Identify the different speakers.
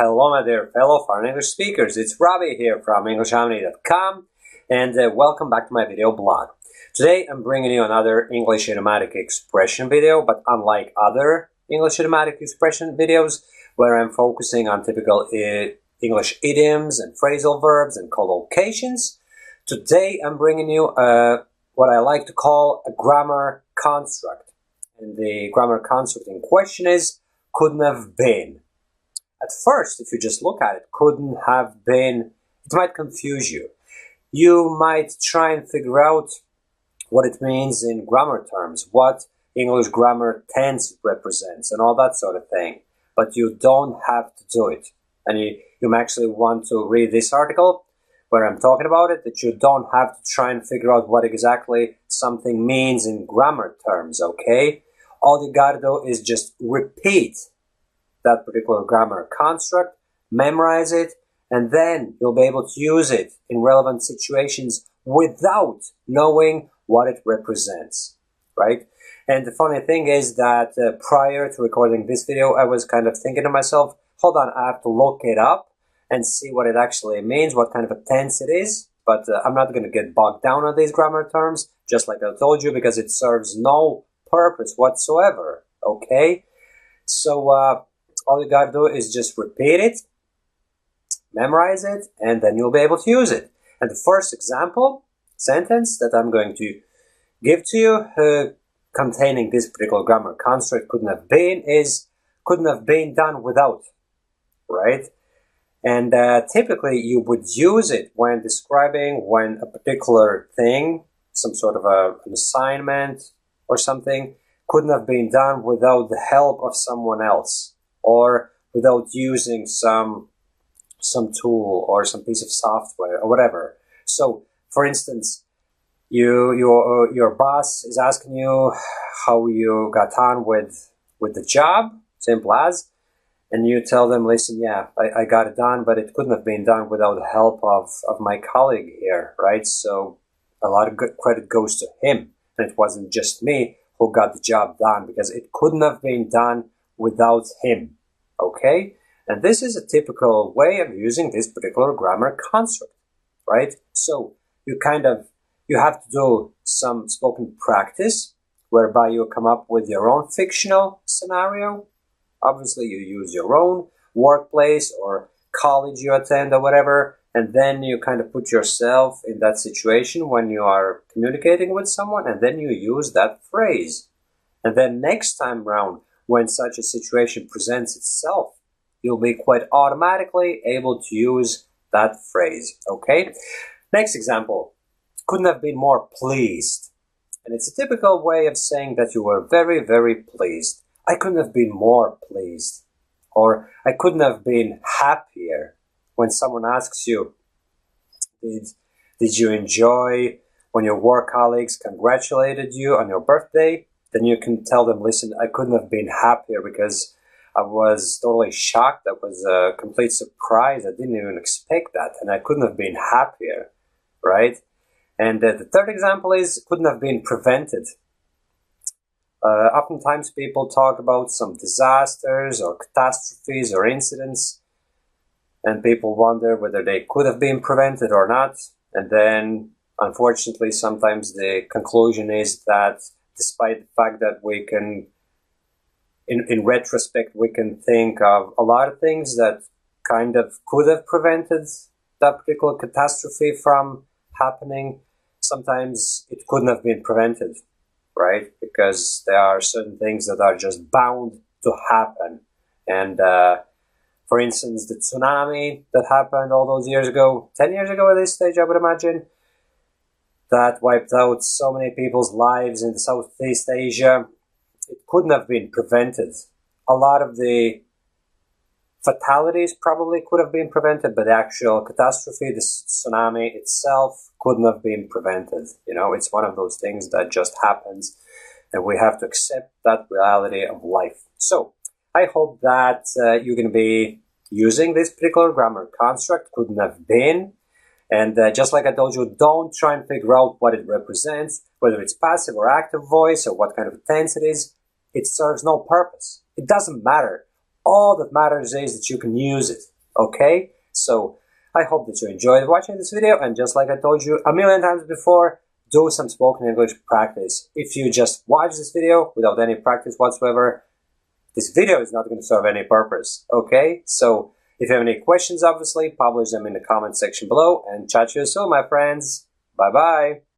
Speaker 1: Hello my dear fellow foreign English speakers, it's Robbie here from EnglishHarmony.com and welcome back to my video blog. Today I'm bringing you another English idiomatic expression video, but unlike other English idiomatic expression videos where I'm focusing on typical English idioms and phrasal verbs and collocations, today I'm bringing you what I like to call a grammar construct. And the grammar construct in question is couldn't have been. At first, if you just look at it, couldn't have been, it might confuse you. You might try and figure out what it means in grammar terms, what English grammar tense represents, and all that sort of thing. But you don't have to do it. And you actually want to read this article where I'm talking about it, that you don't have to try and figure out what exactly something means in grammar terms, okay? All you gotta do is just repeat that particular grammar construct, memorize it, and then you'll be able to use it in relevant situations without knowing what it represents, right? And the funny thing is that prior to recording this video, I was kind of thinking to myself, hold on, I have to look it up and see what it actually means, what kind of a tense it is, but I'm not going to get bogged down on these grammar terms, just like I told you, because it serves no purpose whatsoever, okay? So, all you gotta do is just repeat it, memorize it, and then you'll be able to use it. And the first example sentence that I'm going to give to you containing this particular grammar construct couldn't have been is couldn't have been done without, right? And typically you would use it when describing when a particular thing, some sort of an assignment or something, couldn't have been done without the help of someone else, or without using some tool or some piece of software or whatever. So, for instance, your boss is asking you how you got on with the job, simple as, and you tell them, listen, yeah, I got it done, but it couldn't have been done without the help of my colleague here, right? So a lot of good credit goes to him, and it wasn't just me who got the job done, because it couldn't have been done without him, okay? And this is a typical way of using this particular grammar construct, right? So you have to do some spoken practice whereby you come up with your own fictional scenario. Obviously you use your own workplace or college you attend or whatever, and then you kind of put yourself in that situation when you are communicating with someone, and then you use that phrase. And then next time round, when such a situation presents itself, you'll be quite automatically able to use that phrase, okay? Next example, couldn't have been more pleased. And it's a typical way of saying that you were very, very pleased. I couldn't have been more pleased. Or I couldn't have been happier. When someone asks you, did you enjoy when your work colleagues congratulated you on your birthday? Then you can tell them, listen, I couldn't have been happier because I was totally shocked. That was a complete surprise. I didn't even expect that, and I couldn't have been happier, right? And the third example is couldn't have been prevented. Oftentimes people talk about some disasters or catastrophes or incidents, and people wonder whether they could have been prevented or not. And then, unfortunately, sometimes the conclusion is that despite the fact that we can, in retrospect, we can think of a lot of things that kind of could have prevented that particular catastrophe from happening, sometimes it couldn't have been prevented, right? Because there are certain things that are just bound to happen. And for instance, the tsunami that happened all those years ago, 10 years ago at this stage, I would imagine, that wiped out so many people's lives in Southeast Asia, it couldn't have been prevented. A lot of the fatalities probably could have been prevented, but the actual catastrophe, the tsunami itself, couldn't have been prevented. You know, it's one of those things that just happens, and we have to accept that reality of life. So, I hope that you're going to be using this particular grammar construct, couldn't have been. And just like I told you, don't try and figure out what it represents, whether it's passive or active voice or what kind of tense it is. It serves no purpose. It doesn't matter. all that matters is that you can use it, okay? So I hope that you enjoyed watching this video, and just like I told you a million times before, do some spoken English practice. If you just watch this video without any practice whatsoever, this video is not going to serve any purpose, okay? So if you have any questions, obviously, publish them in the comment section below, and chat to you soon, my friends. Bye-bye.